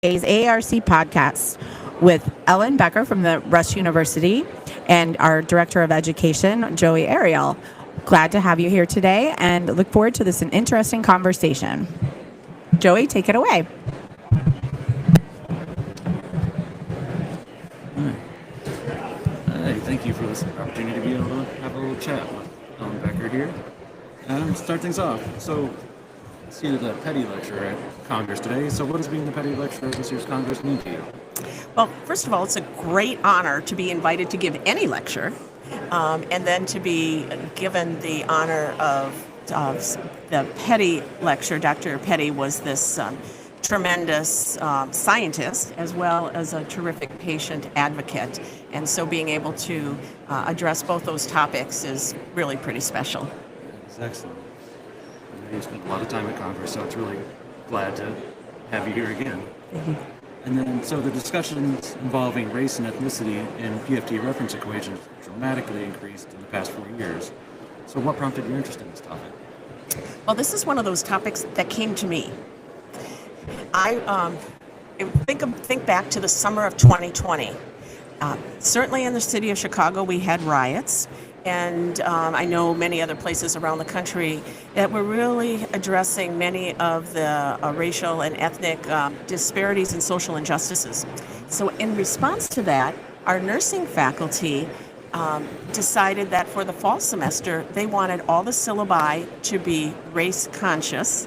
today's AARC podcast with Ellen Becker from the Rush University and our Director of Education, Joey Ariel. Glad to have you here today and look forward to this interesting conversation. Joey, take it away. Hi, thank you for this opportunity to be able to have a little chat with Ellen Becker here. Start things off. So, let's see the Petty Lecture at Congress today. So what does being the Petty Lecturer at this year's Congress mean to you? Well, first of all, it's a great honor to be invited to give any lecture, and then to be given the honor of the Petty Lecture. Dr. Petty was this tremendous scientist as well as a terrific patient advocate, and so being able to address both those topics is really pretty special. It's excellent. I know you spent a lot of time at Congress, so it's really glad to have you here again. Thank you. And then, so the discussions involving race and ethnicity in PFT reference equations dramatically increased in the past 4 years. So what prompted your interest in this topic? Well, this is one of those topics that came to me. I think back to the summer of 2020. Certainly in the city of Chicago, we had riots. And I know many other places around the country that were really addressing many of the racial and ethnic disparities and social injustices. So in response to that, our nursing faculty decided that for the fall semester, they wanted all the syllabi to be race conscious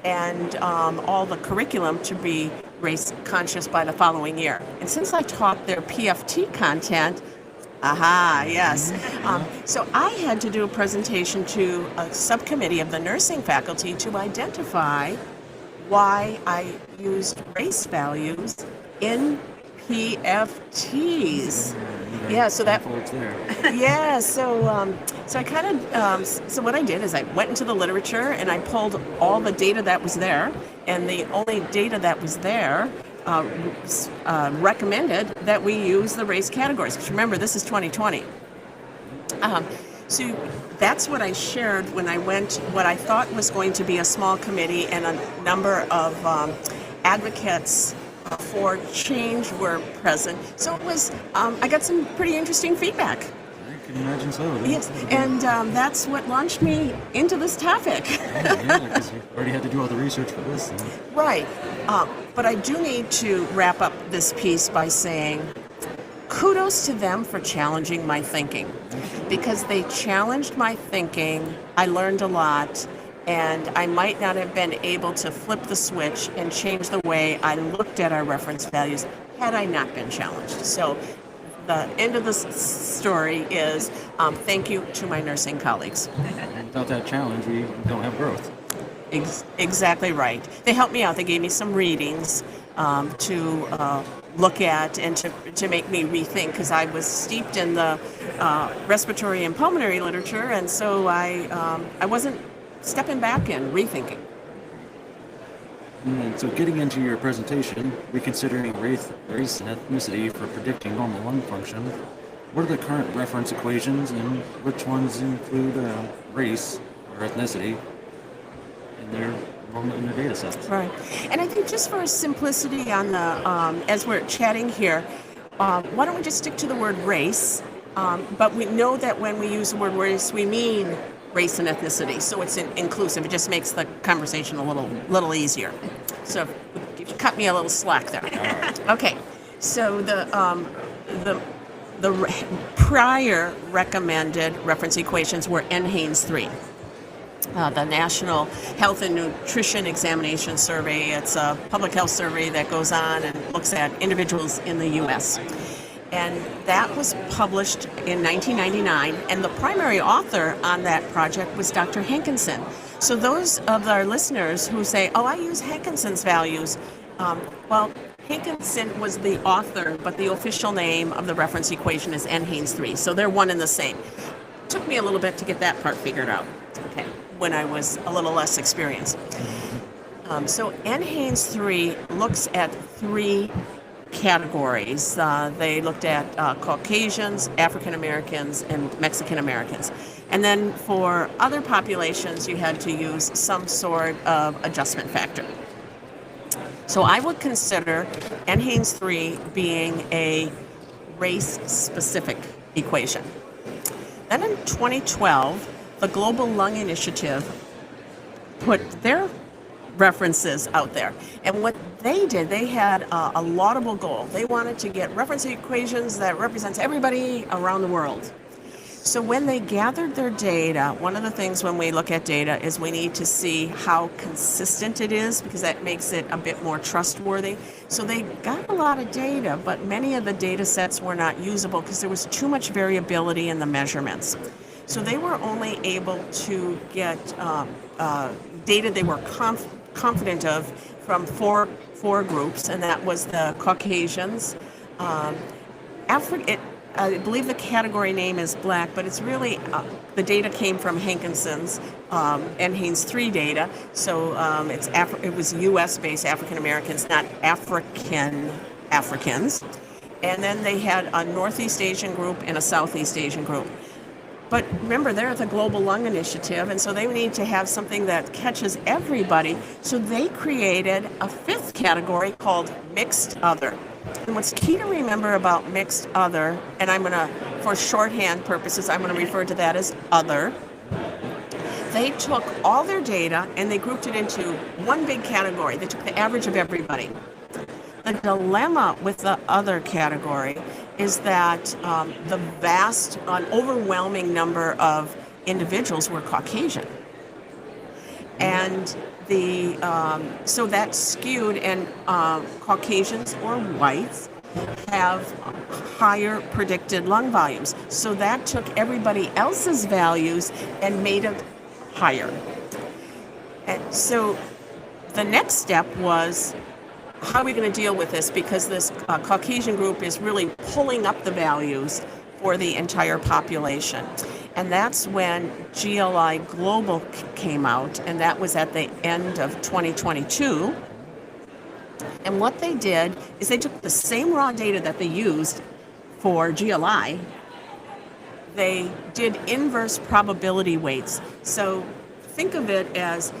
and all the curriculum to be race conscious by the following year. And since I taught their PFT content, yes. So I had to do a presentation to a subcommittee of the nursing faculty to identify why I used race values in PFTs. Yeah, so that. Yeah, so I kind of so what I did is I went into the literature and I pulled all the data that was there, and the only data that was there recommended that we use the race categories. Because remember, this is 2020. So that's what I shared when I went, what I thought was going to be a small committee, and a number of advocates for change were present. So it was, I got some pretty interesting feedback. I can imagine so. Yes, and that's what launched me into this topic. Yeah, because you already had to do all the research for this. Right. But I do need to wrap up this piece by saying kudos to them for challenging my thinking. Because they challenged my thinking, I learned a lot, and I might not have been able to flip the switch and change the way I looked at our reference values had I not been challenged. So the end of the story is thank you to my nursing colleagues. Without that challenge, we don't have growth. Exactly right. They helped me out. They gave me some readings to look at and to make me rethink, because I was steeped in the respiratory and pulmonary literature, and so I wasn't stepping back and rethinking. And so getting into your presentation, reconsidering race and ethnicity for predicting normal lung function, what are the current reference equations and which ones include race or ethnicity in their data sets? Right. And I think just for simplicity on the, as we're chatting here, why don't we just stick to the word race? But we know that when we use the word race, we mean race and ethnicity, so it's inclusive. It just makes the conversation a little easier. So you cut me a little slack there. Okay. So the prior recommended reference equations were NHANES 3. The National Health and Nutrition Examination Survey. It's a public health survey that goes on and looks at individuals in the U.S. And that was published in 1999, and the primary author on that project was Dr. Hankinson. So those of our listeners who say, oh, I use Hankinson's values, well, Hankinson was the author, but the official name of the reference equation is NHANES 3, so they're one and the same. Took me a little bit to get that part figured out, okay, when I was a little less experienced. So NHANES 3 looks at three categories. They looked at Caucasians, African Americans, and Mexican Americans. And then for other populations, you had to use some sort of adjustment factor. So I would consider NHANES 3 being a race-specific equation. Then in 2012, the Global Lung Initiative put their references out there. And what they did, they had a laudable goal. They wanted to get reference equations that represents everybody around the world. So when they gathered their data, one of the things when we look at data is we need to see how consistent it is, because that makes it a bit more trustworthy. So they got a lot of data, but many of the data sets were not usable because there was too much variability in the measurements. So they were only able to get data they were confident of from four groups, and that was the Caucasians, I believe the category name is Black, but it's really, the data came from Hankinson's NHANES 3 data, so it was US-based African Americans, not Africans. And then they had a Northeast Asian group and a Southeast Asian group. But remember, they're at the Global Lung Initiative, and so they need to have something that catches everybody. So they created a fifth category called Mixed Other. And what's key to remember about Mixed Other, and I'm going to, for shorthand purposes, I'm going to refer to that as Other. They took all their data and they grouped it into one big category. They took the average of everybody. The dilemma with the Other category is that the vast, overwhelming number of individuals were Caucasian. And so that skewed, and Caucasians or whites have higher predicted lung volumes. So that took everybody else's values and made it higher. And so the next step was, how are we going to deal with this? Because this Caucasian group is really pulling up the values for the entire population. And that's when GLI Global came out, and that was at the end of 2022. And what they did is they took the same raw data that they used for GLI, they did inverse probability weights. So think of it as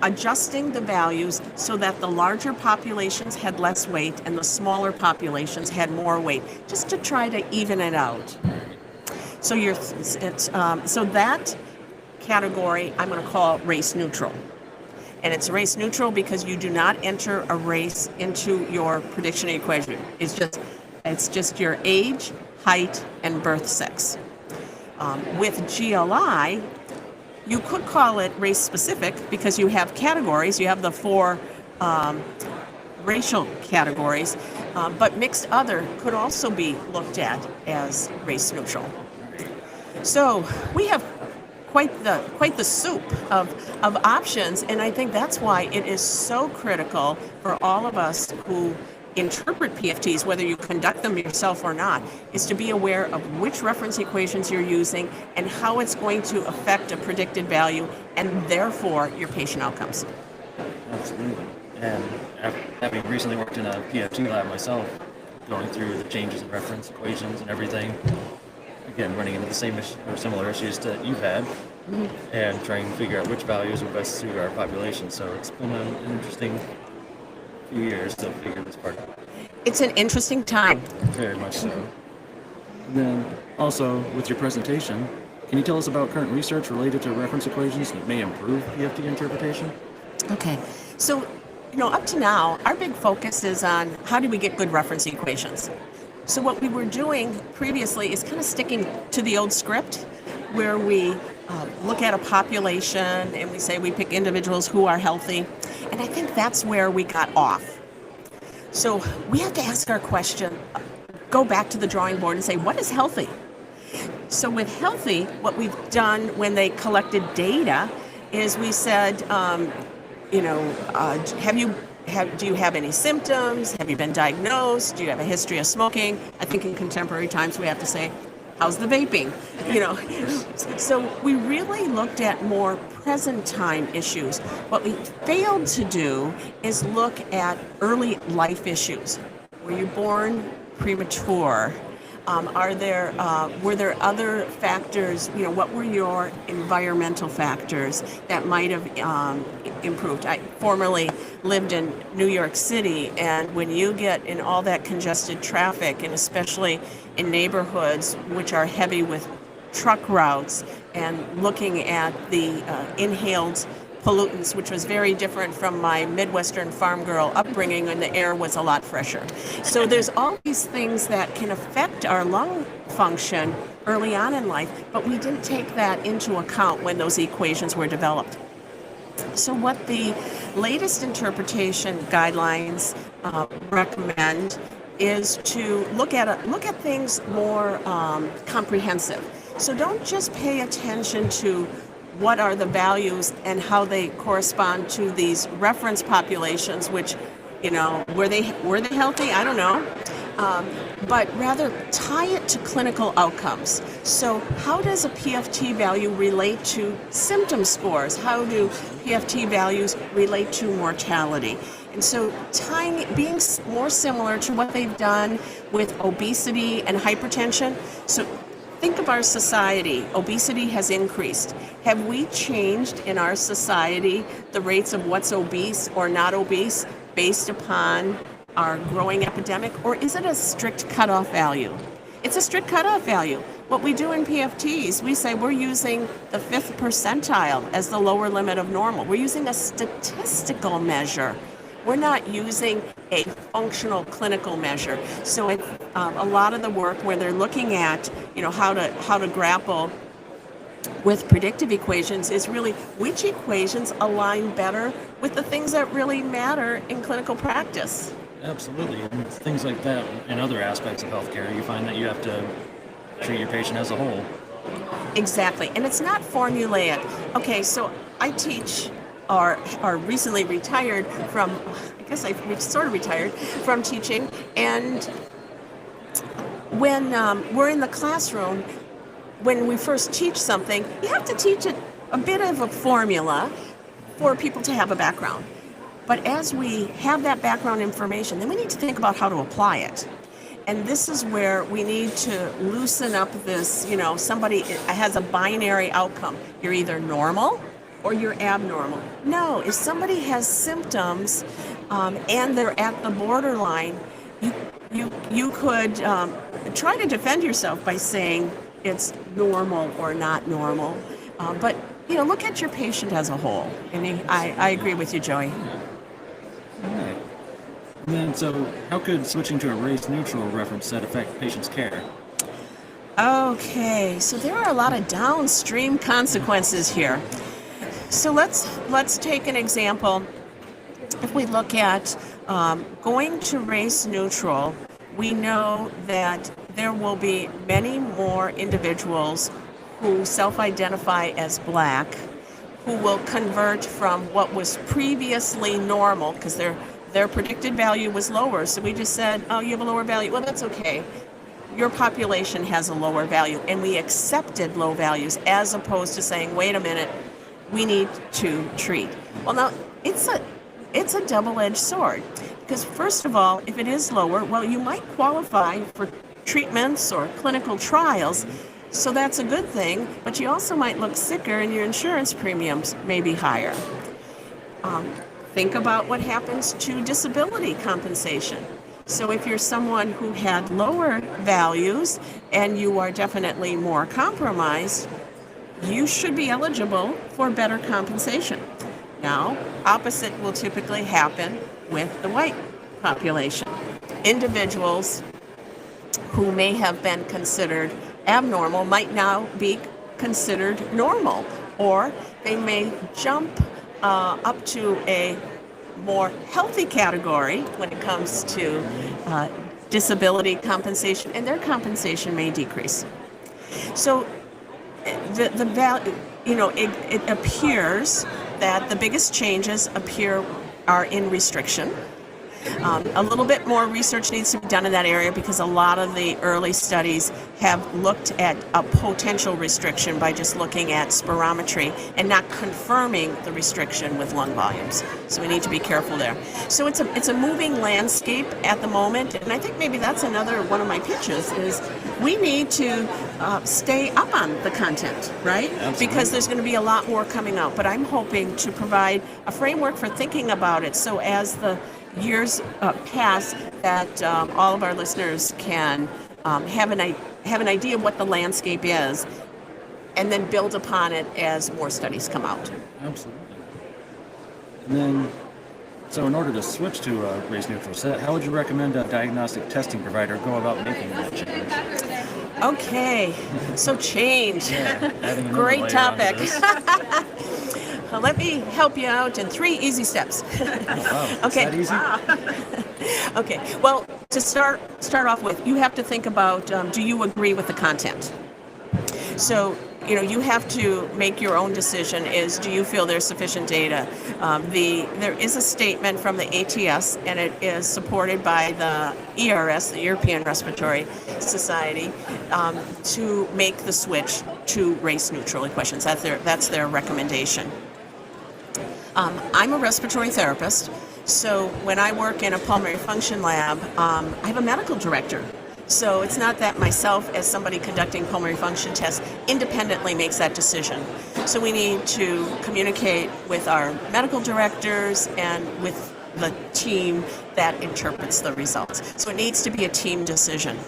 adjusting the values so that the larger populations had less weight and the smaller populations had more weight, just to try to even it out. So so that category I'm going to call race neutral. And it's race neutral because you do not enter a race into your prediction equation. It's just your age, height, and birth sex. With GLI, you could call it race specific because you have categories. You have the four racial categories, but Mixed Other could also be looked at as race neutral. So we have quite the soup of options, and I think that's why it is so critical for all of us who interpret PFTs, whether you conduct them yourself or not, is to be aware of which reference equations you're using and how it's going to affect a predicted value and therefore your patient outcomes. Absolutely. And having recently worked in a PFT lab myself, going through the changes in reference equations and everything, again, running into the same or similar issues that you've had, and trying to figure out which values will best suit our population. So it's been an interesting few years to figure this part out. It's an interesting time. Very much so. And then also, with your presentation, can you tell us about current research related to reference equations that may improve PFT interpretation? Okay. So, up to now, our big focus is on how do we get good reference equations. So what we were doing previously is kind of sticking to the old script where we look at a population and we say we pick individuals who are healthy. And I think that's where we got off. So we have to ask our question, go back to the drawing board and say, what is healthy? So with healthy, what we've done when they collected data is we said, do you have any symptoms? Have you been diagnosed? Do you have a history of smoking? I think in contemporary times we have to say, how's the vaping? So we really looked at more present time issues. What we failed to do is look at early life issues. Were you born premature? Were there other factors? What were your environmental factors that might have improved? I formerly lived in New York City, and when you get in all that congested traffic, and especially in neighborhoods which are heavy with truck routes, and looking at the inhaled pollutants, which was very different from my Midwestern farm girl upbringing, and the air was a lot fresher. So there's all these things that can affect our lung function early on in life, but we didn't take that into account when those equations were developed. So what the latest interpretation guidelines recommend is to look at things more comprehensive. So don't just pay attention to what are the values and how they correspond to these reference populations, which, were they healthy? I don't know. But rather tie it to clinical outcomes. So how does a PFT value relate to symptom scores? How do PFT values relate to mortality? And so being more similar to what they've done with obesity and hypertension. So think of our society. Obesity has increased. Have we changed in our society the rates of what's obese or not obese based upon our growing epidemic, or is it a strict cutoff value? It's a strict cutoff value. What we do in PFTs, we say we're using the 5th percentile as the lower limit of normal. We're using a statistical measure. We're not using a functional clinical measure. So it's a lot of the work where they're looking at, how to grapple with predictive equations is really which equations align better with the things that really matter in clinical practice. Absolutely. And things like that in other aspects of healthcare, you find that you have to treat your patient as a whole. Exactly. And it's not formulaic. Okay, so I teach or recently retired from, I guess I sort of retired from teaching. And when we're in the classroom, when we first teach something, you have to teach it a bit of a formula for people to have a background. But as we have that background information, then we need to think about how to apply it. And this is where we need to loosen up this, somebody has a binary outcome. You're either normal or you're abnormal. No, if somebody has symptoms and they're at the borderline, you could try to defend yourself by saying it's normal or not normal. But, look at your patient as a whole. And I agree with you, Joey. All right. And then, so how could switching to a race-neutral reference set affect patients' care? Okay, so there are a lot of downstream consequences here. So let's take an example. If we look at going to race-neutral, we know that there will be many more individuals who self-identify as Black, who will convert from what was previously normal, because their predicted value was lower. So we just said, oh, you have a lower value. Well, that's okay. Your population has a lower value, and we accepted low values as opposed to saying, wait a minute, we need to treat. Well, now, it's a double-edged sword, because first of all, if it is lower, well, you might qualify for treatments or clinical trials, so that's a good thing, but you also might look sicker and your insurance premiums may be higher. Think about what happens to disability compensation. So if you're someone who had lower values and you are definitely more compromised, you should be eligible for better compensation. Now, opposite will typically happen with the white population. Individuals who may have been considered abnormal might now be considered normal, or they may jump up to a more healthy category when it comes to disability compensation, and their compensation may decrease. So the value, it appears that the biggest changes are in restriction. A little bit more research needs to be done in that area because a lot of the early studies have looked at a potential restriction by just looking at spirometry and not confirming the restriction with lung volumes. So we need to be careful there. So it's a moving landscape at the moment, and I think maybe that's another one of my pitches is we need to stay up on the content, right? Absolutely. Because there's going to be a lot more coming out. But I'm hoping to provide a framework for thinking about it. So as the years pass, that all of our listeners can have an idea of what the landscape is, and then build upon it as more studies come out. Absolutely. And then, so in order to switch to a race-neutral set, how would you recommend a diagnostic testing provider go about making that change? Okay, so change. Adding another Great layer topic. onto this. Well, let me help you out in 3 easy steps. Wow, Okay. is that easy? Okay. Well, to start off with, you have to think about do you agree with the content? So, you have to make your own decision is do you feel there's sufficient data? There is a statement from the ATS, and it is supported by the ERS, the European Respiratory Society, to make the switch to race-neutral equations. That's their recommendation. I'm a respiratory therapist, so when I work in a pulmonary function lab, I have a medical director. So it's not that myself, as somebody conducting pulmonary function tests, independently makes that decision. So we need to communicate with our medical directors and with the team that interprets the results. So it needs to be a team decision.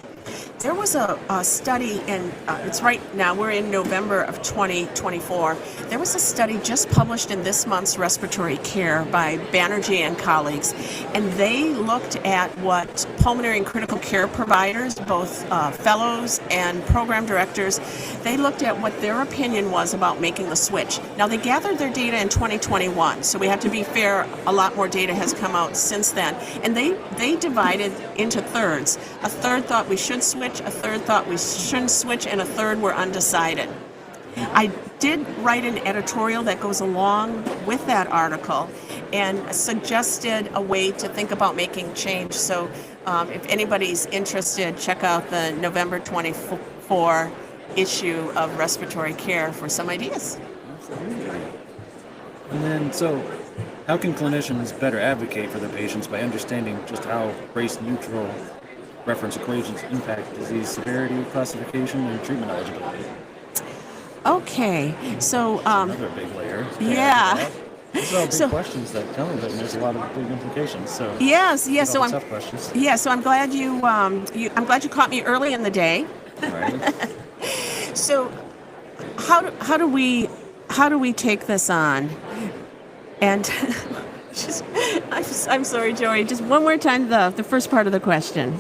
There was a study, and it's right now, we're in November of 2024. There was a study just published in this month's Respiratory Care by Banerjee and colleagues, and they looked at what pulmonary and critical care providers, both fellows and program directors, they looked at what their opinion was about making the switch. Now, they gathered their data in 2021, so we have to be fair, a lot more data has come out since then, and they divided into thirds. A third thought we should switch, a third thought we shouldn't switch, and a third were undecided. I did write an editorial that goes along with that article and suggested a way to think about making change. So if anybody's interested, check out the November 24 issue of Respiratory Care for some ideas. Absolutely. And then, so how can clinicians better advocate for their patients by understanding just how race-neutral reference equations impact disease severity, classification, and treatment eligibility? Okay, so Another big layer. yeah. These are all big questions that tell me that there's a lot of big implications. So Yes. So all I'm tough questions. So I'm glad I'm glad you caught me early in the day. Right. So how do we take this on? And I'm sorry, Joey. Just one more time the first part of the question.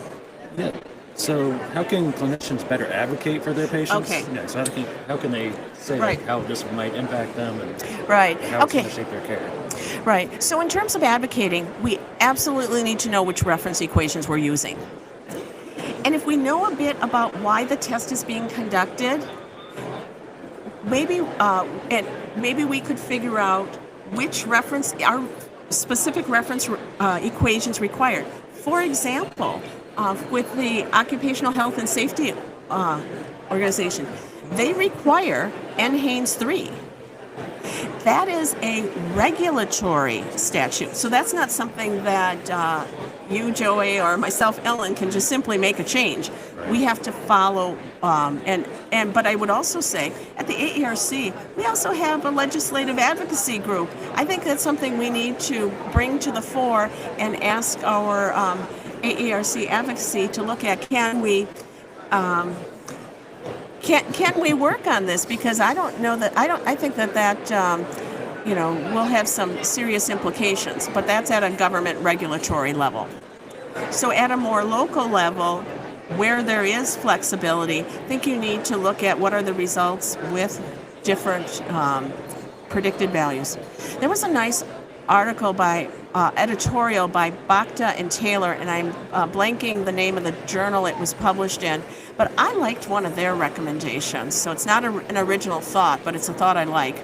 Yeah. So how can clinicians better advocate for their patients? Okay. Yeah, so how can they say Right. how this might impact them and Right. how it's Okay. going to shape their care? Right. So in terms of advocating, we absolutely need to know which reference equations we're using. And if we know a bit about why the test is being conducted, maybe we could figure out which reference are specific reference equations required. For example, with the Occupational Health and Safety Organization, they require NHANES 3. That is a regulatory statute. So that's not something that you, Joey, or myself, Ellen, can just simply make a change. Right. We have to follow, but I would also say, at the AARC, we also have a legislative advocacy group. I think that's something we need to bring to the fore and ask our AARC advocacy to look at. Can we work on this? Because I don't know that I think that will have some serious implications. But that's at a government regulatory level. So at a more local level, where there is flexibility, I think you need to look at what are the results with different predicted values. There was a nice article by editorial by Bacta and Taylor, and I'm blanking the name of the journal it was published in, but I liked one of their recommendations. So it's not an original thought, but it's a thought I like.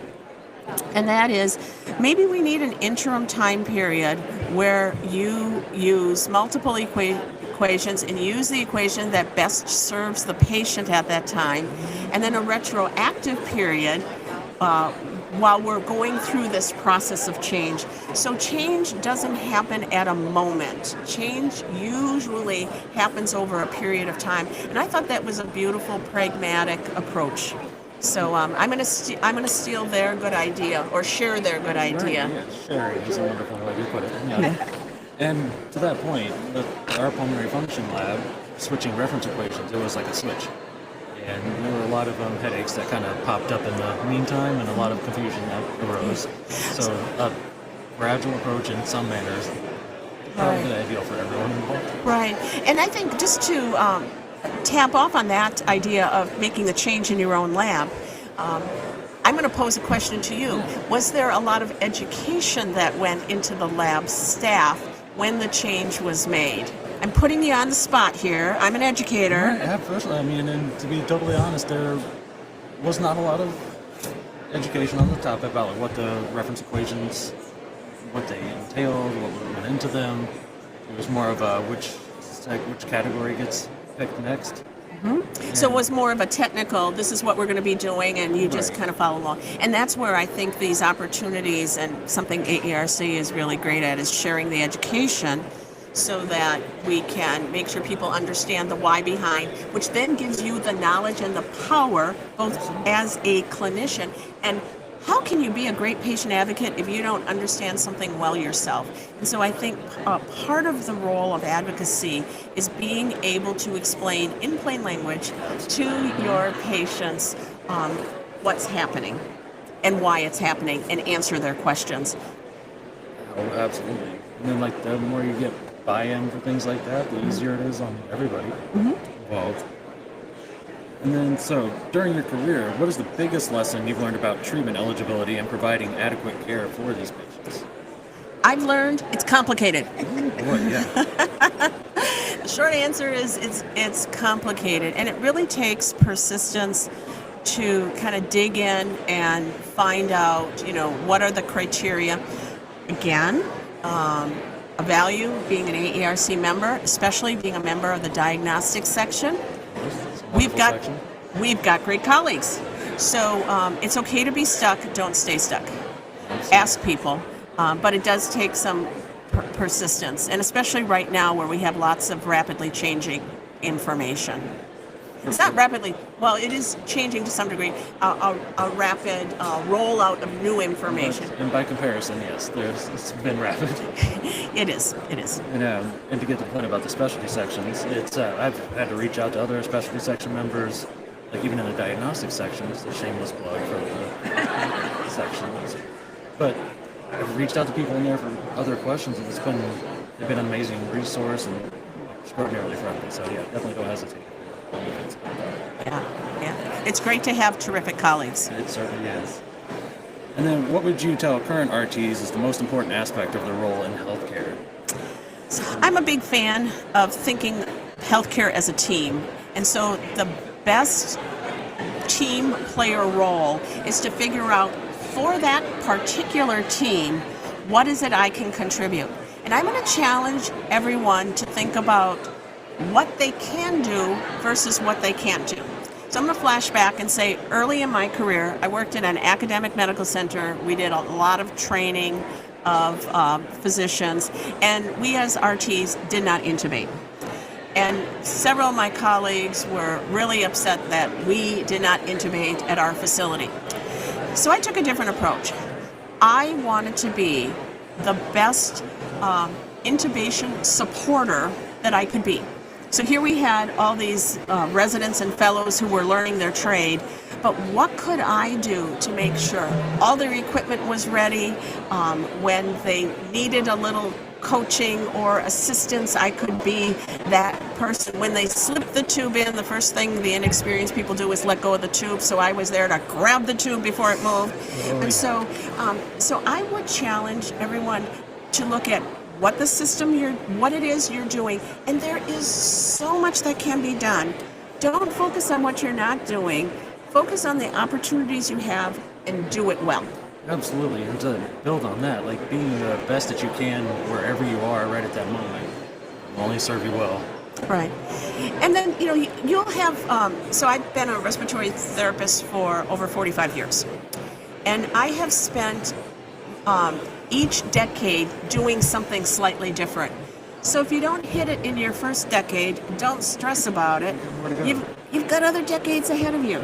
And that is, maybe we need an interim time period where you use multiple equations and use the equation that best serves the patient at that time, and then a retroactive period while we're going through this process of change. So change doesn't happen at a moment. Change usually happens over a period of time. And I thought that was a beautiful, pragmatic approach. So I'm going to steal their good idea, or share their good idea. Right, yeah, sharing is a wonderful way to put it. Yeah. And to that point, with our pulmonary function lab, switching reference equations, it was like a switch. And there were a lot of headaches that kind of popped up in the meantime, and a lot of confusion that arose. So a gradual approach in some manners is probably the ideal for everyone involved. Right. And I think just to tap off on that idea of making the change in your own lab, I'm going to pose a question to you. Was there a lot of education that went into the lab staff when the change was made? I'm putting you on the spot here. I'm an educator. Right, absolutely. I mean, and to be totally honest, there was not a lot of education on the topic about what the reference equations, what they entailed, what went into them. It was more of a which category gets picked next. Mm-hmm. So it was more of a technical, this is what we're going to be doing, and you just kind of follow along. And that's where I think these opportunities, and something AARC is really great at, is sharing the education so that we can make sure people understand the why behind, which then gives you the knowledge and the power, both as a clinician. And how can you be a great patient advocate if you don't understand something well yourself? And so I think part of the role of advocacy is being able to explain in plain language to your patients what's happening and why it's happening, and answer their questions. Oh, absolutely. And then, like, the more you get buy-in for things like that, the easier it is on everybody involved. And then, so, during your career, what is the biggest lesson you've learned about treatment eligibility and providing adequate care for these patients? I've learned it's complicated. What, yeah. The short answer is it's complicated, and it really takes persistence to kind of dig in and find out, what are the criteria. Again, a value being an AARC member, especially being a member of the diagnostics section. We've got great colleagues. So it's okay to be stuck. Don't stay stuck. Ask people. But it does take some persistence, and especially right now where we have lots of rapidly changing information. It's not rapidly, well, it is changing to some degree, a rapid rollout of new information. And by comparison, yes, it's been rapid. It is. And to get to the point about the specialty sections, it's I've had to reach out to other specialty section members, like even in the diagnostic section. It's a shameless plug for the sections. But I've reached out to people in there for other questions, and they've been an amazing resource and extraordinarily friendly. So yeah, definitely don't hesitate. Yeah. It's great to have terrific colleagues. It certainly is. And then, what would you tell current RTs is the most important aspect of their role in healthcare? So I'm a big fan of thinking healthcare as a team, and so the best team player role is to figure out for that particular team, what is it I can contribute? And I'm going to challenge everyone to think about what they can do versus what they can't do. So I'm going to flash back and say, early in my career, I worked in an academic medical center. We did a lot of training of physicians, and we as RTs did not intubate. And several of my colleagues were really upset that we did not intubate at our facility. So I took a different approach. I wanted to be the best intubation supporter that I could be. So here we had all these residents and fellows who were learning their trade, but what could I do to make sure all their equipment was ready? When they needed a little coaching or assistance, I could be that person. When they slipped the tube in, the first thing the inexperienced people do is let go of the tube, so I was there to grab the tube before it moved. And so I would challenge everyone to look at what the system what it is you're doing, and there is so much that can be done. Don't focus on what you're not doing. Focus on the opportunities you have and do it well. Absolutely, and to build on that, like being the best that you can wherever you are right at that moment will only serve you well. Right. And then, you'll have, so I've been a respiratory therapist for over 45 years. And I have spent each decade doing something slightly different. So if you don't hit it in your first decade, don't stress about it. You've got other decades ahead of you.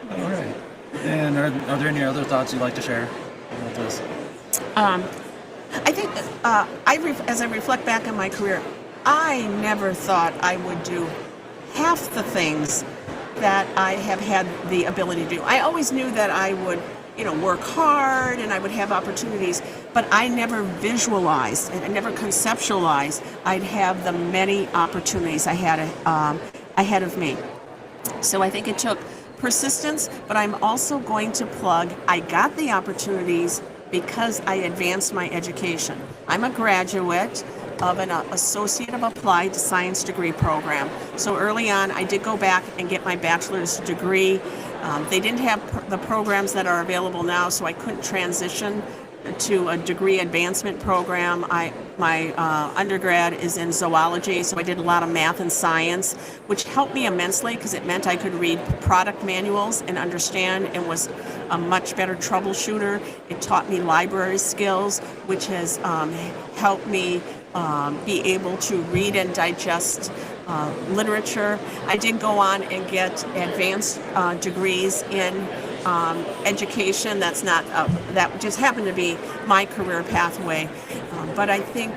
All right. And are there any other thoughts you'd like to share about this? I think as I reflect back on my career, I never thought I would do half the things that I have had the ability to do. I always knew that I would, work hard and I would have opportunities, but I never visualized and I never conceptualized I'd have the many opportunities I had ahead of me. So I think it took persistence, but I'm also going to plug, I got the opportunities because I advanced my education. I'm a graduate of an Associate of Applied Science degree program. So early on, I did go back and get my bachelor's degree. They didn't have the programs that are available now, so I couldn't transition to a degree advancement program. My undergrad is in zoology, so I did a lot of math and science, which helped me immensely because it meant I could read product manuals and understand and was a much better troubleshooter. It taught me library skills, which has helped me be able to read and digest literature. I did go on and get advanced degrees in education. That just happened to be my career pathway. But I think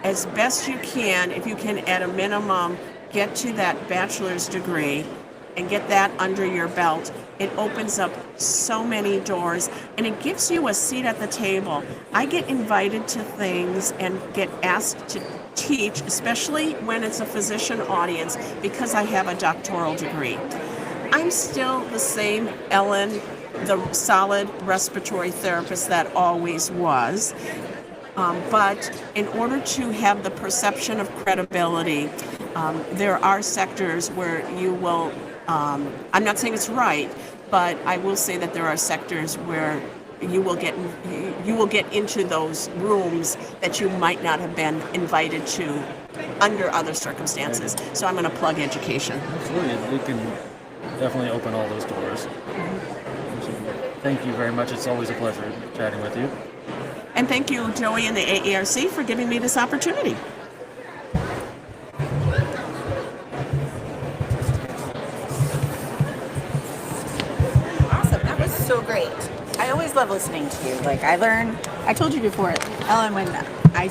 as best you can, if you can at a minimum get to that bachelor's degree and get that under your belt, it opens up so many doors and it gives you a seat at the table. I get invited to things and get asked to teach, especially when it's a physician audience, because I have a doctoral degree. I'm still the same Ellen, the solid respiratory therapist that always was. But in order to have the perception of credibility, there are sectors where you will, I'm not saying it's right, but I will say that there are sectors where you will get into those rooms that you might not have been invited to under other circumstances. So I'm going to plug education. Absolutely, it can definitely open all those doors. Thank you very much. It's always a pleasure chatting with you. And thank you, Joey and the AARC, for giving me this opportunity. Awesome. That was so great. I always love listening to you. Like I told you before, Ellen, when I